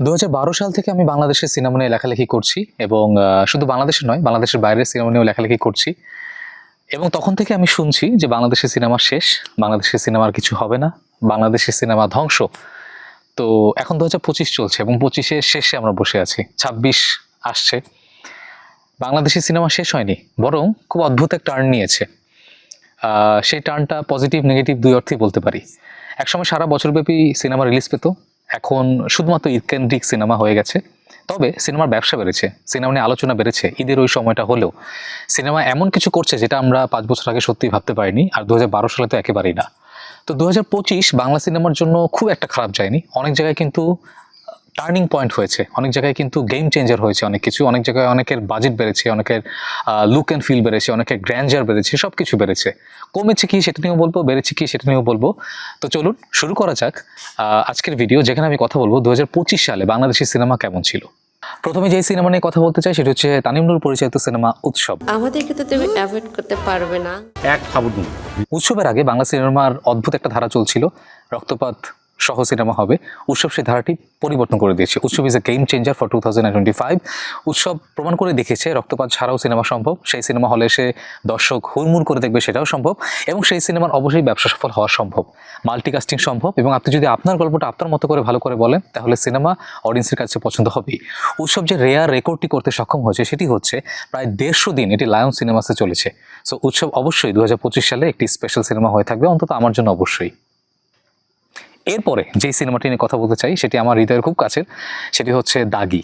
2012 সাল থেকে আমি বাংলাদেশের সিনেমা নিয়ে লেখালেখি করছি এবং শুধু বাংলাদেশের নয়, বাংলাদেশের বাইরের সিনেমা নিয়েও লেখালেখি করছি। এবং তখন থেকে আমি শুনছি যে বাংলাদেশের সিনেমা শেষ, বাংলাদেশের সিনেমার কিছু হবে না, বাংলাদেশের সিনেমা ধ্বংস। তো এখন 2025 চলছে এবং 25-এর শেষে আমরা বসে আছি, 26 আসছে। বাংলাদেশের সিনেমা শেষ হয়নি, বরং খুব অদ্ভুত এক টার্ন নিয়েছে। সেই টার্নটা পজিটিভ নেগেটিভ দুই অর্থেই বলতে পারি। একসময় সারা বছরব্যাপী সিনেমা রিলিজ পেত, এখন শুধুমাত্র ঈদকেন্দ্রিক সিনেমা হয়ে গেছে। তবে সিনেমার ব্যবসা বেড়েছে, সিনেমা নিয়ে আলোচনা বেড়েছে। ঈদের ওই সময়টা হলেও সিনেমা এমন কিছু করছে যেটা আমরা 5 বছর আগে সত্যিই ভাবতে পারিনি, আর 2012 সালে তো একেবারেই না। তো 2025 বাংলা সিনেমার জন্য খুব একটা খারাপ যায়নি। অনেক জায়গায় কিন্তু টার্নিং পয়েন্ট হয়েছে, অনেক জায়গায় কিন্তু গেম চেঞ্জার হয়েছে অনেক কিছু। অনেক জায়গায় অনেকের বাজেট বেড়েছে, অনেকের লুক অ্যান্ড ফিল বেড়েছে, অনেকের গ্র্যান্ডার বেড়েছে, সব কিছু বেড়েছে। কমেছে কি সেটা নিয়েও বলবো, বেড়েছে কি সেটা নিয়েও বলবো। তো চলুন শুরু করা যাক আজকের ভিডিও, যেখানে আমি কথা বলবো 2025 সালে বাংলাদেশের সিনেমা কেমন ছিল। প্রথমে যেই সিনেমা নিয়ে কথা বলতে চাই সেটা হচ্ছে তানিম নূর পরিচালিত সিনেমা উৎসব। আমাদেরকে তো তুমি অ্যাভয়েড করতে পারবে না। উৎসবের আগে বাংলা সিনেমার অদ্ভুত একটা ধারা চলছিল, রক্তপাত সহ সিনেমা হবে। উৎসব সেই ধারাটি পরিবর্তন করে দিয়েছে। উৎসব is a game changer for 2025। উৎসব প্রমাণ করে দেখেছে রক্তপাত ছাড়াও সিনেমা সম্ভব। সেই সিনেমা হলে এসে দর্শক হুড়মুড় করে দেখবে, সেটাও সম্ভব। এবং সেই সিনেমার অবশ্যই ব্যবসা সফল হওয়া সম্ভব, মাল্টিকাস্টিং সম্ভব। এবং আপনি যদি আপনার গল্পটা আপনার মতো করে ভালো করে বলেন, তাহলে সিনেমা অডিয়েন্সের কাছে পছন্দ হবেই। উৎসব যে রেয়ার রেকর্ডটি করতে সক্ষম হয়েছে সেটি হচ্ছে প্রায় 150 দিন এটি লায়ন সিনেমাসে চলেছে। সো উৎসব অবশ্যই 2025 সালে একটি স্পেশাল সিনেমা হয়ে থাকবে, অন্তত আমার জন্য অবশ্যই। এরপরে যেই সিনেমাটি নিয়ে কথা বলতে চাই সেটি আমার হৃদয়ের খুব কাছের, সেটি হচ্ছে দাগি।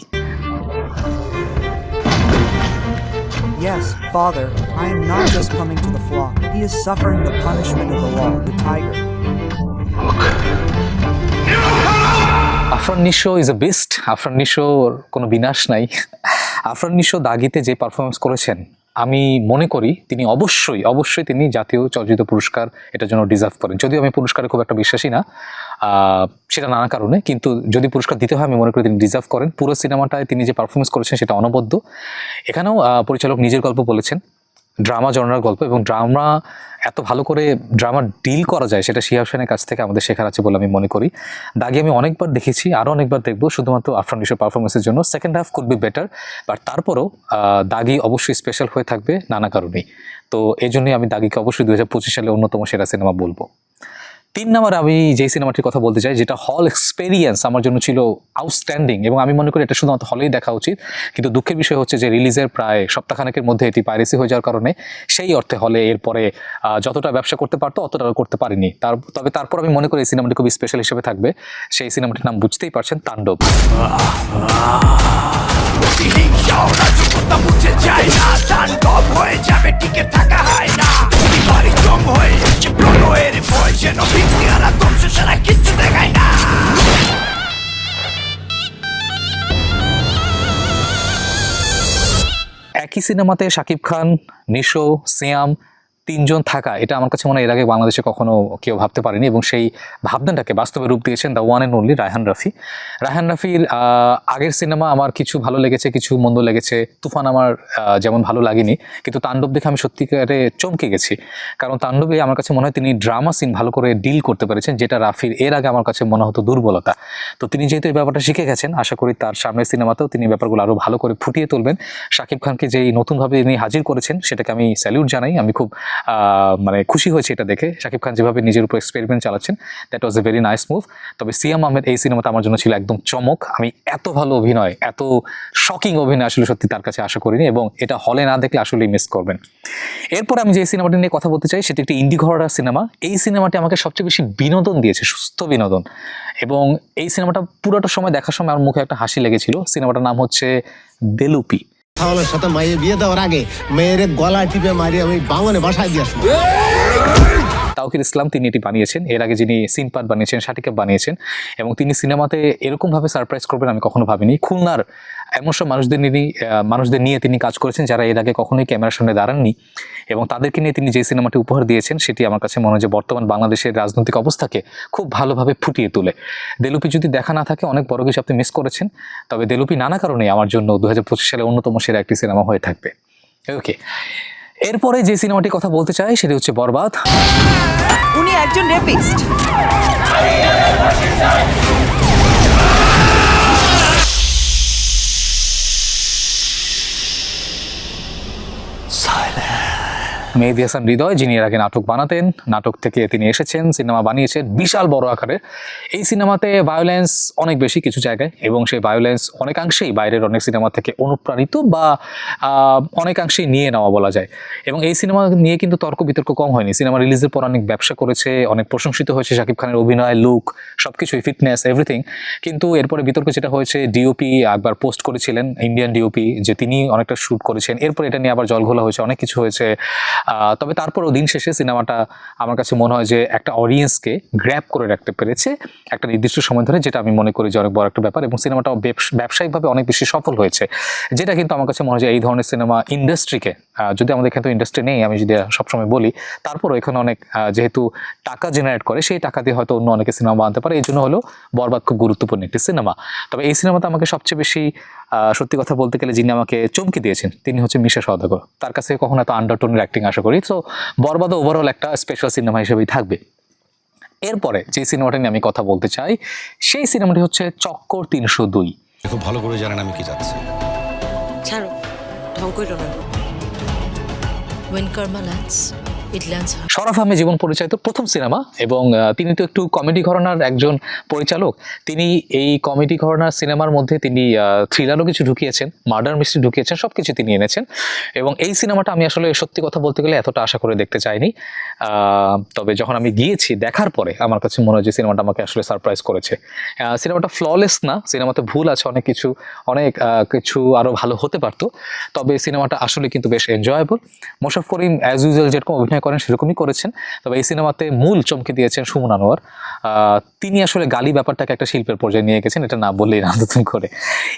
Yes, Father, I am not just coming to the flock. He is suffering the punishment of the law, the tiger. Afran Nisho is a beast. Afran নিশোর কোনো বিনাশ নাই। আফরান নিশো দাগিতে যে পারফরমেন্স করেছেন, আমি মনে করি তিনি অবশ্যই তিনি জাতীয় চলচ্চিত্র পুরস্কার এটার জন্য ডিজার্ভ করেন। যদিও আমি পুরস্কারে খুব একটা বিশ্বাসী না, সেটা নানা কারণে, কিন্তু যদি পুরস্কার দিতে হয় আমি মনে করি তিনি ডিজার্ভ করেন। পুরো সিনেমাটায় তিনি যে পারফরমেন্স করেছেন সেটা অনবদ্য। এখানেও পরিচালক নিজের গল্প বলেছেন, ড্রামা জনরার গল্প, এবং এত ভালো করে ড্রামা ডিল করা যায় সেটা শিহাব শানের কাছ থেকে আমাদের শেখার আছে বলে আমি মনে করি। দাগি আমি অনেকবার দেখেছি, আরও অনেকবার দেখবো, শুধুমাত্র আফরান নিশোর পারফরমেন্সের জন্য। Second half could be better, but তারপরও দাগি অবশ্যই স্পেশাল হয়ে থাকবে নানা কারণেই। তো এই জন্যই আমি দাগিকে অবশ্যই 2025 সালে অন্যতম সেরা সিনেমা বলবো। 3 নম্বরে আমি যেই সিনেমাটির কথা বলতে চাই, যেটা হল এক্সপেরিয়েন্স আমার জন্য ছিল আউটস্ট্যান্ডিং, এবং আমি মনে করি এটা শুধুমাত্র হলেই দেখা উচিত। কিন্তু দুঃখের বিষয় হচ্ছে যে রিলিজের প্রায় সপ্তাহখানেকের মধ্যে এটি পাইরেসি হয়ে যাওয়ার কারণে সেই অর্থে হলে এরপরে যতটা ব্যবসা করতে পারতো অতটা করতে পারিনি। তবে তারপর আমি মনে করি এই সিনেমাটি খুবই স্পেশাল হিসেবে থাকবে। সেই সিনেমাটির নাম বুঝতেই পারছেন, তাণ্ডব। একই সিনেমাতে শাকিব খান, নিশো, সিয়াম 3 জন থাকা, এটা আমার কাছে মনে হয় এর আগে বাংলাদেশে কখনো কেউ ভাবতে পারেনি, এবং সেই ভাবনাটাকে বাস্তবে রূপ দিয়েছেন the one and only Raihan Rafi. Raihan রাফির আগের সিনেমা আমার কিছু ভালো লেগেছে, কিছু মন্দ লেগেছে। তুফান আমার যেমন ভালো লাগেনি, কিন্তু তাণ্ডব দেখে আমি সত্যিকারে চমকে গেছি। কারণ তাণ্ডবে আমার কাছে মনে হয় তিনি ড্রামা সিন ভালো করে ডিল করতে পেরেছেন, যেটা রাফির এর আগে আমার কাছে মনে হতো দুর্বলতা। তো তিনি যেহেতু এই ব্যাপারটা শিখে গেছেন, আশা করি তার সামনের সিনেমাতেও তিনি ব্যাপারগুলো আরও ভালো করে ফুটিয়ে তুলবেন। শাকিব খানকে যেই নতুনভাবে তিনি হাজির করেছেন সেটাকে আমি স্যালিউট জানাই। আমি খুব মানে খুশি হয়েছে এটা দেখে। শাকিব খান যেভাবে নিজের উপর এক্সপেরিমেন্ট চালাচ্ছেন, that was a very nice move. তবে সিয়াম আহমেদ এই সিনেমাটা আমার জন্য ছিল একদম চমক। আমি এত ভালো অভিনয়, এত শকিং অভিনয় আসলে সত্যি তার কাছে আশা করিনি, এবং এটা হলে না দেখলে আসলেই মিস করবেন। এরপর আমি যে সিনেমাটি নিয়ে কথা বলতে চাই সেটি একটি ইন্ডি ঘরোয়া সিনেমা। এই সিনেমাটি আমাকে সবচেয়ে বেশি বিনোদন দিয়েছে, সুস্থ বিনোদন, এবং এই সিনেমাটা পুরোটা সময় দেখার সময় আমার মুখে একটা হাসি লেগেছিল। সিনেমাটার নাম হচ্ছে দেলুপি। আমার সাথে মায়ের বিয়ে দেওয়ার আগে মেয়ের গলা টিপে মারি আমি বাঙনে বাসায় দিয়ে আসবো। তাওকির ইসলাম তিনি এটি বানিয়েছেন, এর আগে যিনি সিনপাত বানিয়েছেন, শাটিকা বানিয়েছেন, এবং তিনি সিনেমাতে এরকমভাবে সারপ্রাইজ করবেন আমি কখনো ভাবিনি। খুলনার এমন সব মানুষদের নিয়ে তিনি কাজ করেছেন যারা এর আগে কখনোই ক্যামেরার সামনে দাঁড়াননি, এবং তাদেরকে নিয়ে তিনি যে সিনেমাটি উপহার দিয়েছেন সেটি আমার কাছে মনে হয় যে বর্তমান বাংলাদেশের রাজনৈতিক অবস্থাকে খুব ভালোভাবে ফুটিয়ে তোলে। দেলুপি যদি দেখা না থাকে অনেক বড় কিছু আপনি মিস করেছেন। তবে দেলুপি নানা কারণে আমার জন্য 2025 সালে অন্যতম সেরা একটি সিনেমা হয়ে থাকবে। ওকে, এরপরে যে সিনেমাটির কথা বলতে চাই সেটি হচ্ছে বরবাদ। উনি একজন রেপিস্ট। মেহেদী হাসান হৃদয়, যিনি এর আগে নাটক বানাতেন, নাটক থেকে তিনি এসেছেন, সিনেমা বানিয়েছেন বিশাল বড় আকারে। এই সিনেমাতে ভায়োলেন্স অনেক বেশি কিছু জায়গায়, এবং সেই ভায়োলেন্স অনেকাংশেই বাইরের অনেক সিনেমা থেকে অনুপ্রাণিত বা অনেকাংশেই নিয়ে নেওয়া বলা যায়। এবং এই সিনেমা নিয়ে কিন্তু তর্ক বিতর্ক কম হয়নি। সিনেমা রিলিজের পর অনেক ব্যবসা করেছে, অনেক প্রশংসিত হয়েছে শাকিব খানের অভিনয়, লুক, সবকিছুই, ফিটনেস, এভরিথিং। কিন্তু এরপরে বিতর্ক যেটা হয়েছে, ডিওপি একবার পোস্ট করেছিলেন, ইন্ডিয়ান ডিওপি, যে তিনি অনেকটা শ্যুট করেছেন, এরপর এটা নিয়ে আবার জলঘোলা হয়েছে, অনেক কিছু হয়েছে। তবে তারপরেও দিন শেষে সিনেমাটা আমার কাছে মনে হয় যে একটা অডিয়েন্সকে গ্র্যাব করে রাখতে পেরেছে একটা নির্দিষ্ট সময় ধরে, যেটা আমি মনে করি যে অনেক বড় একটা ব্যাপার। এবং সিনেমাটাও ব্যবসায়িকভাবে অনেক বেশি সফল হয়েছে, যেটা কিন্তু আমার কাছে মনে হয় যে এই ধরনের সিনেমা ইন্ডাস্ট্রিকে, যদি আমাদের এখানে তো ইন্ডাস্ট্রি নেই, আমি যদি সবসময় বলি, তারপরও এখানে অনেক যেহেতু টাকা জেনারেট করে, সেই টাকা দিয়ে হয়তো অন্য অনেকে সিনেমা বানাতে পারে। এই জন্য হলো বরবাদ খুব গুরুত্বপূর্ণ একটি সিনেমা। তবে এই সিনেমাতে আমাকে সবচেয়ে বেশি সত্যি কথা বলতে গেলে যিনি আমাকে চমকে দিয়েছেন, তিনি হচ্ছে মিশা সওদাগর। তার কাছে কখনো এত আন্ডারটোনের অ্যাক্টিং আশা করি। তো বরবাদ ওভারঅল একটা স্পেশাল সিনেমা হিসেবেই থাকবে। এরপরে যে সিনেমাটা নিয়ে আমি কথা বলতে চাই, সেই সিনেমাটি হচ্ছে চক্কর ৩০২। খুব ভালো করে জানেন আমি কি চাচ্ছি। ছাড়ো, ঢং করো না। When karma lands, it lands hard. Sharaf Ahmed জীবন পরিচালিত প্রথম সিনেমা, এবং তিনি তো একটু কমেডি ঘরানার একজন পরিচালক। তিনি এই কমেডি ঘরানার সিনেমার মধ্যে তিনি থ্রিলারও কিছু ঢুকিয়েছেন, মার্ডার মিস্ট্রি ঢুকিয়েছেন, সব কিছু তিনি এনেছেন। এবং এই সিনেমাটা আমি আসলে সত্যি কথা বলতে গেলে এতটা আশা করে দেখতে চাইনি। তবে যখন আমি গিয়েছি, দেখার পরে আমার কাছে মনে হয় যে সিনেমাটা আমাকে আসলে সারপ্রাইজ করেছে। সিনেমাটা ফ্ললেস না, সিনেমাতে ভুল আছে অনেক কিছু আরও ভালো হতে পারতো। তবে সিনেমাটা আসলে কিন্তু বেশ enjoyable. Mosharraf Karim as usual যেরকম অভিনয় করেন সেরকমই করেছেন। তবে এই সিনেমাতে মূল চমকে দিয়েছেন সুমন আনোয়ার। তিনি আসলে গালি ব্যাপারটাকে একটা শিল্পের পর্যায়ে নিয়ে গেছেন, এটা না বললেই না নতুন করে।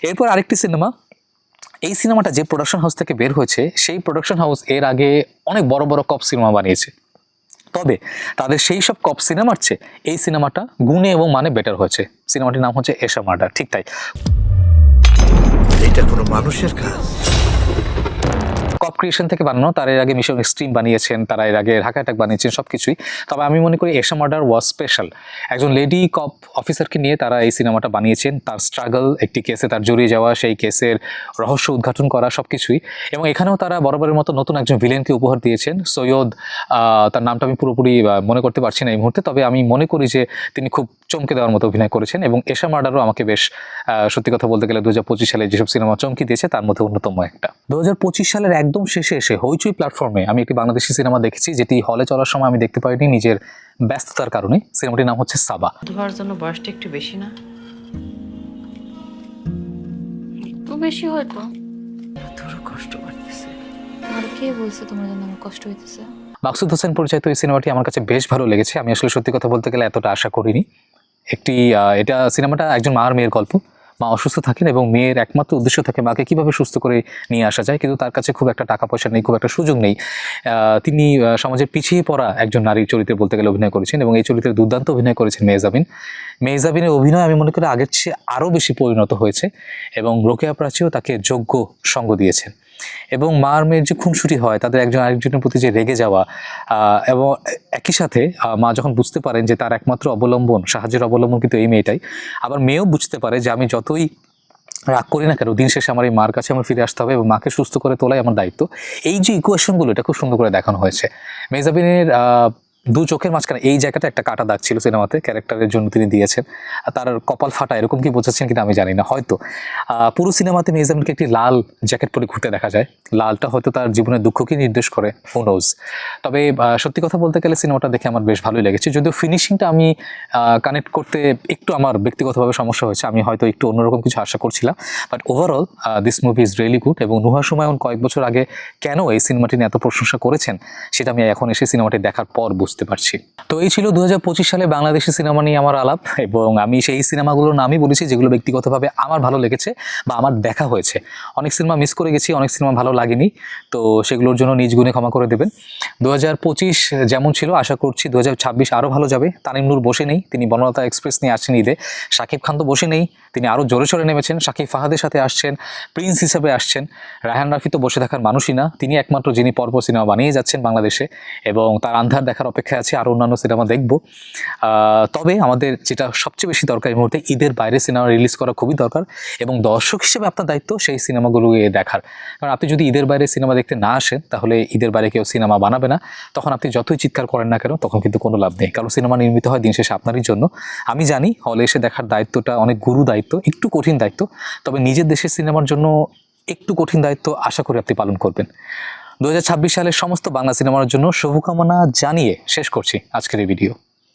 এরপর আরেকটি সিনেমা, এই সিনেমাটা যে প্রোডাকশন হাউস থেকে বের হয়েছে, সেই প্রোডাকশন হাউস এর আগে অনেক বড় বড় কপ সিনেমা বানিয়েছে। তবে তাদের সেই সব কপ সিনেমার চেয়ে এই সিনেমাটা গুণে এবং মানে বেটার হয়েছে। সিনেমাটির নাম হচ্ছে এশা মার্ডার। ঠিক তাই, এটা কোনো মানুষের কাজ। কপ ক্রিয়েশন থেকে বানানো। তার এর আগে মিশন এক্সট্রিম বানিয়েছেন, তারা এর আগে ঢাকা অ্যাটাক বানিয়েছেন, সব কিছুই। তবে আমি মনে করি এশা মার্ডার ওয়াজ স্পেশাল। একজন লেডি কপ অফিসারকে নিয়ে তারা এই সিনেমাটা বানিয়েছেন, তার স্ট্রাগল, একটি কেসে তার জড়িয়ে যাওয়া, সেই কেসের রহস্য উদ্ঘাটন করা, সব কিছুই। এবং এখানেও তারা বরাবরের মতো নতুন একজন ভিলেনকে উপহার দিয়েছেন, সৈয়দ। তার নামটা আমি পুরোপুরি মনে করতে পারছি না এই মুহূর্তে, তবে আমি মনে করি যে তিনি খুব চমকে দেওয়ার মতো অভিনয় করেছেন। এবং এশা মার্ডারও আমাকে বেশ সত্যি কথা বলতে গেলে 2025 সালে যেসব সিনেমা চমকে দিয়েছে তার মধ্যে অন্যতম একটা। 2025 সালের একদম শেষে এসে হইচই প্ল্যাটফর্মে আমি একটি বাংলাদেশি সিনেমা দেখেছি, যেটি হলে চলার সময় আমি দেখতে পারিনি নিজের ব্যস্ততার কারণে। সিনেমাটির নাম হচ্ছে সাবা। ধোয়ার জন্য বয়সটা একটু বেশি না? একটু বেশি হয়তো। তোর কষ্ট করতেছে। আর কে বলছে তোমার জন্য আমার কষ্ট হইতেছে? মাকসুদ হোসেন পরিচালিত এই সিনেমাটি আমার কাছে বেশ ভালো লেগেছে। আমি আসলে সত্যি কথা বলতে গেলে এতটা আশা করিনি। এটা সিনেমাটা একজন মা আর মেয়ের গল্প। মা অসুস্থ থাকেন এবং মেয়ের একমাত্র উদ্দেশ্য থাকে মাকে কিভাবে সুস্থ করে নিয়ে আসা যায়, কিন্তু তার কাছে খুব একটা টাকা পয়সা নেই, খুব একটা সুযোগ নেই। তিনি সমাজের পিছিয়ে পড়া একজন নারীর চরিত্রে বলতে গেলে অভিনয় করেছেন, এবং এই চরিত্রে দুর্দান্ত অভিনয় করেছেন মেহজাবিন। মেহজাবিনের অভিনয় আমি মনে করি আগের চেয়ে আরও বেশি পরিণত হয়েছে, এবং রোকেয়া প্রাচীও তাকে যোগ্য সঙ্গ দিয়েছেন। এবং মা আর মেয়ের যে খুনসুটি হয়, তাদের একজন আরেকজনের প্রতি যে রেগে যাওয়া, এবং একই সাথে মা যখন বুঝতে পারেন যে তার একমাত্র অবলম্বন, সাহায্যের অবলম্বন কিন্তু এই মেয়েটাই, আবার মেয়েও বুঝতে পারে যে আমি যতই রাগ করি না কেন, দিন শেষে আমার এই মার কাছে আমার ফিরে আসতে হবে এবং মাকে সুস্থ করে তোলাই আমার দায়িত্ব। এই যে ইকুয়েশনগুলো, এটা খুব সুন্দর করে দেখানো হয়েছে। মেহজাবিনের দু চোখের মাঝখানে এই জায়গাটা একটা কাটা দাগ ছিল সিনেমাতে, ক্যারেক্টারের জন্য তিনি দিয়েছেন। তার কপাল ফাটা এরকম কি বোঝাচ্ছেন কিনা আমি জানি না। হয়তো পুরো সিনেমাতে মেহজাবিনকে একটি লাল জ্যাকেট পরে ঘুরতে দেখা যায়। লালটা হয়তো তার জীবনের দুঃখকে নির্দেশ করে, হু নোজ। তবে সত্যি কথা বলতে গেলে সিনেমাটা দেখে আমার বেশ ভালোই লেগেছে, যদিও ফিনিশিংটা আমি কানেক্ট করতে একটু আমার ব্যক্তিগতভাবে সমস্যা হয়েছে। আমি হয়তো একটু অন্যরকম কিছু আশা করছিলাম, but overall this movie is really good. এবং নুহা সুমায়ুন কয়েক বছর আগে কেন এই সিনেমাটি নিয়ে এত প্রশংসা করেছেন, সেটা আমি এখন এসে সিনেমাটি দেখার পর বুঝতে পারছি। তো এই ছিল 2025 সালে বাংলাদেশি সিনেমা নিয়ে আমার আলাপ, এবং আমি সেই সিনেমাগুলোর নামই বলেছি যেগুলো ব্যক্তিগতভাবে আমার ভালো লেগেছে বা আমার দেখা হয়েছে। অনেক সিনেমা মিস করে গেছি, অনেক সিনেমা ভালো লাগেনি, তো সেগুলোর জন্য নিজ গুণে ক্ষমা করে দেবেন। 2025 যেমন ছিল, আশা করছি 2026 আরও ভালো যাবে। তানিম নূর বসে নেই, তিনি বনলতা এক্সপ্রেস নিয়ে আসছেন ঈদে। শাকিব খান তো বসে নেই, তিনি আরও জোরে সোরে নেমেছেন, শাকিব ফাহাদের সাথে আসছেন, প্রিন্স হিসেবে আসছেন। রায়হান রাফি তো বসে থাকার মানুষই না, তিনি একমাত্র যিনি পরপর সিনেমা বানিয়ে যাচ্ছেন বাংলাদেশে, এবং তার আন্ধার দেখার অপেক্ষায় আছে, আরও অন্যান্য সিনেমা দেখব। তবে আমাদের যেটা সবচেয়ে বেশি দরকার এই মুহূর্তে, ঈদের বাইরে সিনেমা রিলিজ করা খুবই দরকার, এবং দর্শক হিসেবে আপনার দায়িত্ব সেই সিনেমাগুলো দেখার। কারণ আপনি যদি ঈদের বাইরে সিনেমা দেখতে না আসেন, তাহলে ঈদের বাইরে কেউ সিনেমা বানাবে না, তখন আপনি যতই চিৎকার করেন না কেন তখন কিন্তু কোনো লাভ নেই, কারণ সিনেমা নির্মিত হয় দিন শেষে আপনারই জন্য। আমি জানি হলে এসে দেখার দায়িত্বটা অনেক গুরু দায়িত্ব, একটু কঠিন দায়িত্ব, তবে নিজের দেশের সিনেমার জন্য একটু কঠিন দায়িত্ব আশা করি আপনি পালন করবেন। 2026 সালের সমস্ত বাংলা সিনেমার জন্য শুভকামনা জানিয়ে শেষ করছি আজকের এই ভিডিও।